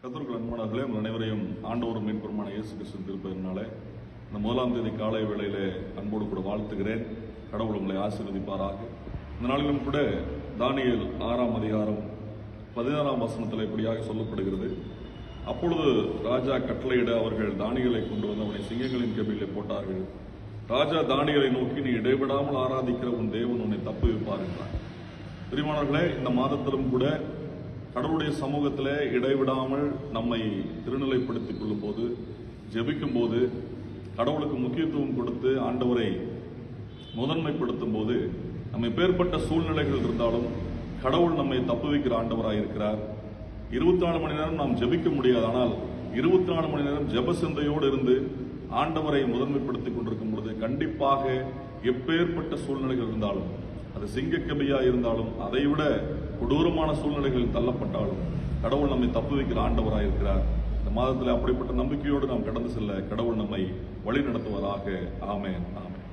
கர்த்தருக்குள் அன்பானவர்களே, உங்கள் அனைவரையும் ஆண்டவரும் மீட்பருமான இயேசு கிறிஸ்துவின் திருப்பெயரினாலே இந்த 1ஆம் தேதி காலை வேளையிலே அன்போடு கூட வாழ்த்துகிறேன். கடவுள் உங்களை ஆசீர்வதிப்பாராக. இந்த நாளிலும் கூட தானியேல் 6ஆம் அதிகாரம் 16ஆம் வசனத்தில் இப்படியாக சொல்லப்படுகிறது. அப்பொழுது ராஜா கட்டளையிட அவர்கள் தானியேலை கொண்டு வந்து அவனை சிங்கங்களின் கெபியிலே போட்டார்கள். ராஜா தானியேலை நோக்கி, நீ இடைவிடாமல் ஆராதிக்கிற உன் தேவன் உன்னை தப்புவிப்பார் என்றார். பிரியமானவர்களே, இந்த மாதத்திலும் கூட கடவுளுடைய சமூகத்திலே இடைவிடாமல் நம்மை திருநிலைப்படுத்திக் கொள்ளும் போது, ஜெபிக்கும் போது, கடவுளுக்கு முக்கியத்துவம் கொடுத்து ஆண்டவரை முதன்மைப்படுத்தும் போது, நம்ம எப்பேற்பட்ட சூழ்நிலைகள் இருந்தாலும் கடவுள் நம்மை தப்புவிக்கிற ஆண்டவராக இருக்கிறார். 24 மணி நேரம் நாம் ஜெபிக்க முடியாது. ஆனால் 24 மணி நேரம் ஜெப சிந்தையோடு இருந்து ஆண்டவரை முதன்மைப்படுத்திக் கொண்டிருக்கும் பொழுது கண்டிப்பாக எப்பேற்பட்ட சூழ்நிலைகள் இருந்தாலும், அது சிங்கக்கபியா இருந்தாலும், அதைவிட கொடூரமான சூழ்நிலைகளில் தள்ளப்பட்டாலும் கடவுள் நம்மை தப்புவிக்கிற ஆண்டவராக இருக்கிறார். இந்த மாதத்தில் அப்படிப்பட்ட நம்பிக்கையோடு நாம் கடந்து செல்ல கடவுள் நம்மை வழி நடத்துவதாக. ஆமென், ஆமென்.